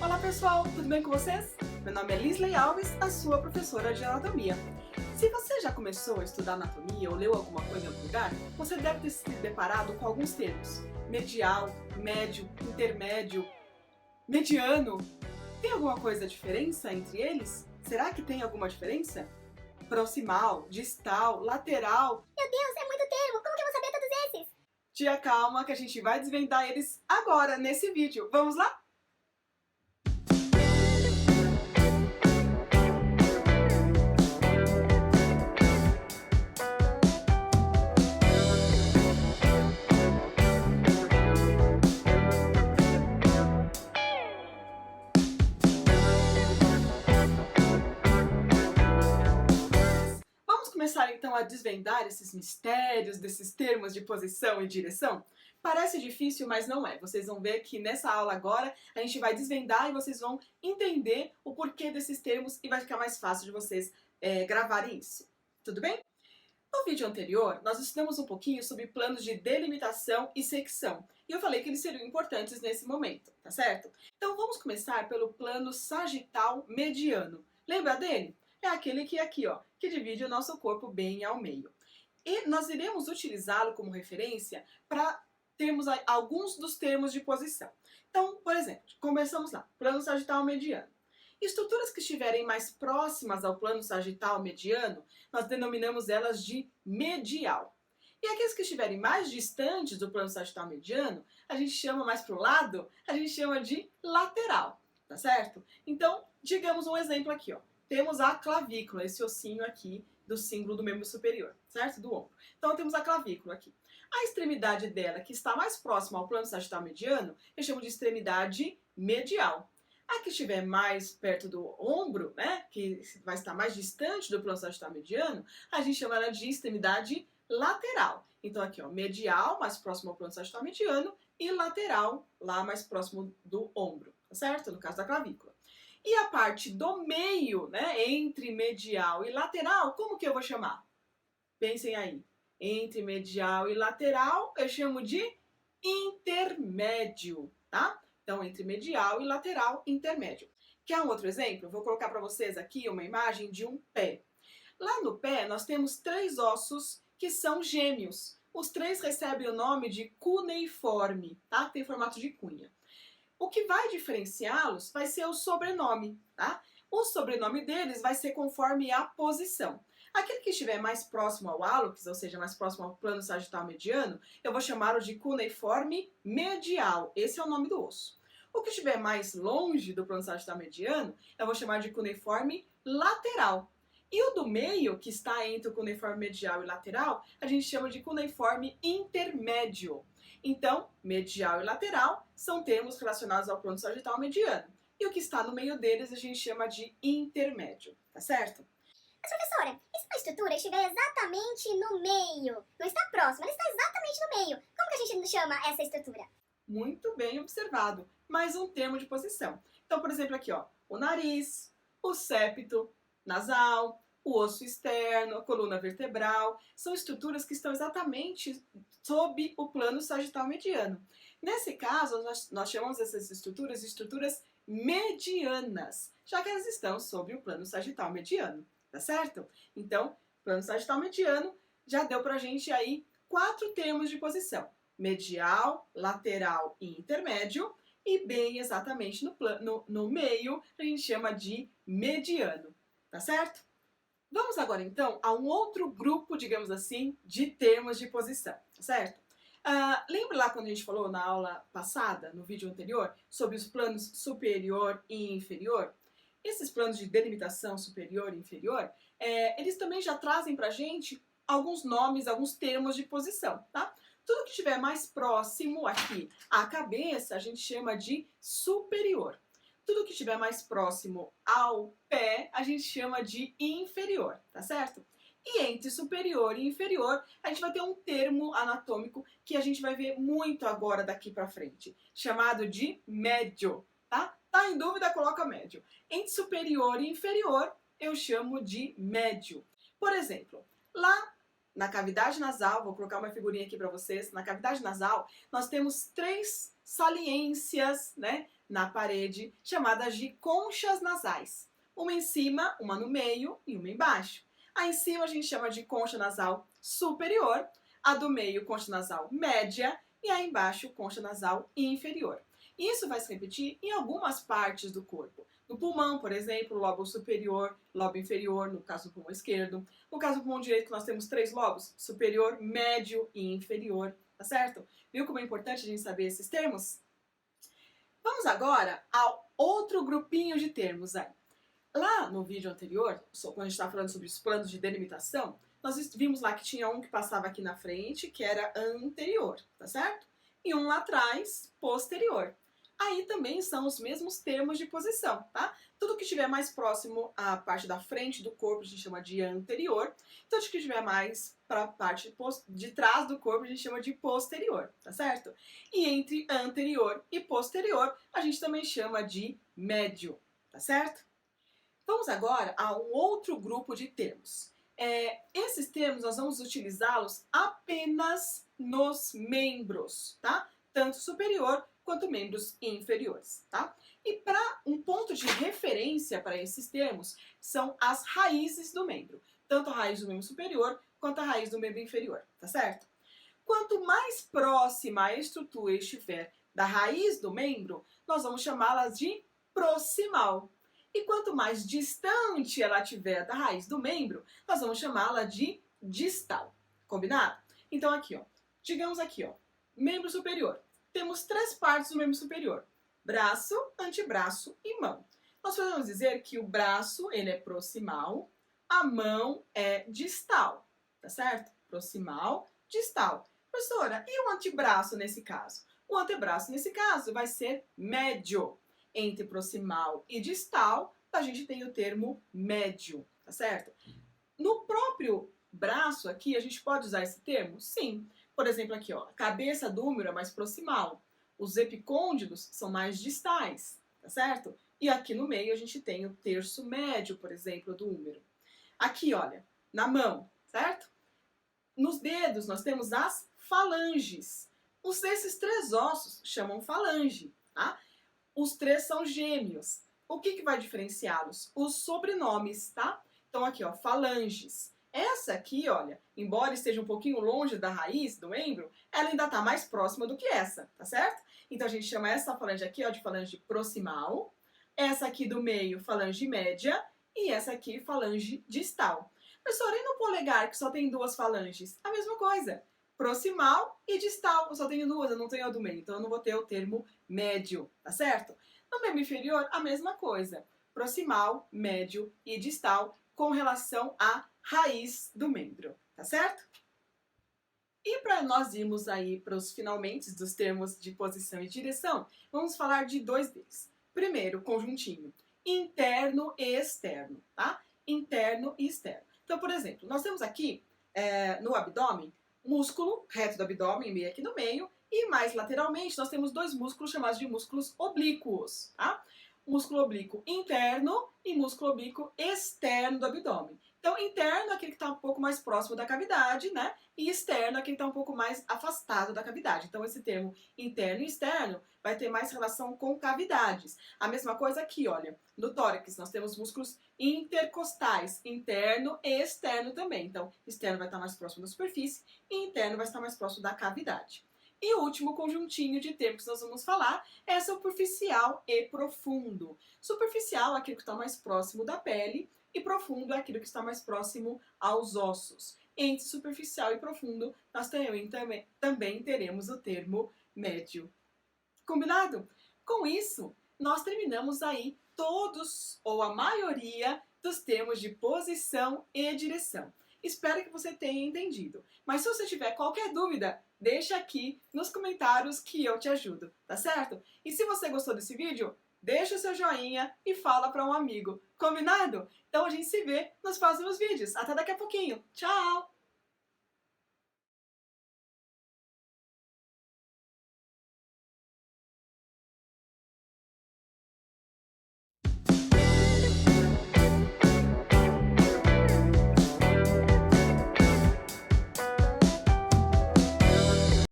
Olá pessoal, tudo bem com vocês? Meu nome é Lisley Alves, a sua professora de anatomia. Se você já começou a estudar anatomia ou leu alguma coisa em algum lugar, você deve ter se deparado com alguns termos. Medial, médio, intermédio, mediano. Tem alguma coisa diferença entre eles? Será que tem alguma diferença? Proximal, distal, lateral. Meu Deus, é muito termo! Como que eu vou saber todos esses? Tia, calma que a gente vai desvendar eles agora, nesse vídeo. Vamos lá? Vamos começar então a desvendar esses mistérios desses termos de posição e direção? Parece difícil, mas não é. Vocês vão ver que nessa aula agora a gente vai desvendar e vocês vão entender o porquê desses termos e vai ficar mais fácil de vocês gravarem isso. Tudo bem? No vídeo anterior, nós estudamos um pouquinho sobre planos de delimitação e secção. E eu falei que eles seriam importantes nesse momento, tá certo? Então vamos começar pelo plano sagital mediano. Lembra dele? É aquele que é aqui, ó, que divide o nosso corpo bem ao meio. E nós iremos utilizá-lo como referência para termos alguns dos termos de posição. Então, por exemplo, começamos lá, plano sagital mediano. Estruturas que estiverem mais próximas ao plano sagital mediano, nós denominamos elas de medial. E aqueles que estiverem mais distantes do plano sagital mediano, a gente chama mais para o lado, a gente chama de lateral, tá certo? Então, digamos um exemplo aqui, ó. Temos a clavícula, esse ossinho aqui do símbolo do membro superior, certo? Do ombro. Então, temos a clavícula aqui. A extremidade dela, que está mais próxima ao plano sagital mediano, eu chamo de extremidade medial. A que estiver mais perto do ombro, né, que vai estar mais distante do plano sagital mediano, a gente chama ela de extremidade lateral. Então aqui, ó, medial, mais próximo ao plano sagital mediano, e lateral, lá mais próximo do ombro, tá certo? No caso da clavícula. E a parte do meio, né, entre medial e lateral, como que eu vou chamar? Pensem aí. Entre medial e lateral, eu chamo de intermédio, tá? Então, entre medial e lateral, intermédio. Quer um outro exemplo? Vou colocar para vocês aqui uma imagem de um pé. Lá no pé, nós temos 3 ossos que são gêmeos. Os 3 recebem o nome de cuneiforme, tá? Tem formato de cunha. O que vai diferenciá-los vai ser o sobrenome, tá? O sobrenome deles vai ser conforme a posição. Aquele que estiver mais próximo ao hálux, ou seja, mais próximo ao plano sagital mediano, eu vou chamá-lo de cuneiforme medial. Esse é o nome do osso. O que estiver mais longe do plano sagital mediano, eu vou chamar de cuneiforme lateral. E o do meio, que está entre o cuneiforme medial e lateral, a gente chama de cuneiforme intermédio. Então, medial e lateral são termos relacionados ao plano sagital mediano. E o que está no meio deles a gente chama de intermédio, tá certo? Mas professora, e se uma estrutura estiver exatamente no meio? Não está próxima, ela está exatamente no meio. Como que a gente chama essa estrutura? Muito bem observado. Mais um termo de posição. Então, por exemplo, aqui, ó, o nariz, o septo nasal, o osso externo, a coluna vertebral, são estruturas que estão exatamente sob o plano sagital mediano. Nesse caso, nós chamamos essas estruturas de estruturas medianas, já que elas estão sob o plano sagital mediano, tá certo? Então, plano sagital mediano já deu pra gente aí 4 termos de posição: medial, lateral e intermédio, e bem exatamente no meio a gente chama de mediano, tá certo? Vamos agora então a um outro grupo, digamos assim, de termos de posição, tá certo? Lembra lá quando a gente falou na aula passada, no vídeo anterior, sobre os planos superior e inferior? Esses planos de delimitação superior e inferior, eles também já trazem pra gente alguns nomes, alguns termos de posição, tá? Tudo que estiver mais próximo aqui à cabeça, a gente chama de superior. Tudo que estiver mais próximo ao pé, a gente chama de inferior, tá certo? E entre superior e inferior, a gente vai ter um termo anatômico que a gente vai ver muito agora daqui pra frente, chamado de médio, tá? Tá em dúvida? Coloca médio. Entre superior e inferior, eu chamo de médio. Por exemplo, lá na cavidade nasal, vou colocar uma figurinha aqui para vocês, na cavidade nasal nós temos 3 saliências, né, na parede, chamadas de conchas nasais. Uma em cima, uma no meio e uma embaixo. A em cima a gente chama de concha nasal superior, a do meio concha nasal média e a embaixo concha nasal inferior. Isso vai se repetir em algumas partes do corpo. No pulmão, por exemplo, lobo superior, lobo inferior, no caso do pulmão esquerdo. No caso do pulmão direito, nós temos 3 lobos, superior, médio e inferior, tá certo? Viu como é importante a gente saber esses termos? Vamos agora ao outro grupinho de termos aí. Lá no vídeo anterior, quando a gente estava falando sobre os planos de delimitação, nós vimos lá que tinha um que passava aqui na frente, que era anterior, tá certo? E um lá atrás, posterior. Aí também são os mesmos termos de posição, tá? Tudo que estiver mais próximo à parte da frente do corpo a gente chama de anterior, tudo que estiver mais para a parte de trás do corpo a gente chama de posterior, tá certo? E entre anterior e posterior a gente também chama de médio, tá certo? Vamos agora a um outro grupo de termos. Esses termos nós vamos utilizá-los apenas nos membros, tá? Tanto superior quanto membros inferiores, tá? E para um ponto de referência para esses termos são as raízes do membro, tanto a raiz do membro superior quanto a raiz do membro inferior, tá certo? Quanto mais próxima a estrutura estiver da raiz do membro, nós vamos chamá-las de proximal. E quanto mais distante ela estiver da raiz do membro, nós vamos chamá-la de distal. Combinado? Então aqui, ó, digamos aqui, ó, membro superior. Temos 3 partes do membro superior: braço, antebraço e mão. Nós podemos dizer que o braço ele é proximal, a mão é distal, tá certo? Proximal, distal. Professora, e o antebraço nesse caso? O antebraço nesse caso vai ser médio. Entre proximal e distal, a gente tem o termo médio, tá certo? No próprio braço aqui, a gente pode usar esse termo? Sim. Por exemplo, aqui, ó, a cabeça do húmero é mais proximal, os epicôndilos são mais distais, tá certo? E aqui no meio a gente tem o terço médio, por exemplo, do húmero. Aqui, olha, na mão, certo? Nos dedos nós temos as falanges. Esses 3 ossos chamam falange, tá? Os 3 são gêmeos. O que vai diferenciá-los? Os sobrenomes, tá? Então aqui, ó, falanges. Essa aqui, olha, embora esteja um pouquinho longe da raiz do membro, ela ainda está mais próxima do que essa, tá certo? Então a gente chama essa falange aqui, ó, de falange proximal, essa aqui do meio, falange média, e essa aqui, falange distal. Professora, e no polegar, que só tem 2 falanges? A mesma coisa. Proximal e distal. Eu só tenho 2, eu não tenho a do meio, então eu não vou ter o termo médio, tá certo? No membro inferior, a mesma coisa. Proximal, médio e distal com relação à raiz do membro, tá certo? E para nós irmos aí para os finalmente dos termos de posição e direção, vamos falar de 2 deles. Primeiro, conjuntinho, interno e externo, tá? Interno e externo. Então, por exemplo, nós temos aqui no abdômen, músculo reto do abdômen, meio aqui no meio, e mais lateralmente nós temos 2 músculos chamados de músculos oblíquos, tá? Músculo oblíquo interno e músculo oblíquo externo do abdômen. Então, interno é aquele que está um pouco mais próximo da cavidade, né? E externo é aquele que está um pouco mais afastado da cavidade. Então, esse termo interno e externo vai ter mais relação com cavidades. A mesma coisa aqui, olha, no tórax nós temos músculos intercostais, interno e externo também. Então, externo vai estar mais próximo da superfície e interno vai estar mais próximo da cavidade. E o último conjuntinho de termos que nós vamos falar é superficial e profundo. Superficial é aquilo que está mais próximo da pele e profundo é aquilo que está mais próximo aos ossos. Entre superficial e profundo, nós também teremos o termo médio. Combinado? Com isso, nós terminamos aí todos, ou a maioria, dos termos de posição e direção. Espero que você tenha entendido. Mas se você tiver qualquer dúvida, deixa aqui nos comentários que eu te ajudo, tá certo? E se você gostou desse vídeo, deixa o seu joinha e fala para um amigo. Combinado? Então a gente se vê nos próximos vídeos. Até daqui a pouquinho. Tchau!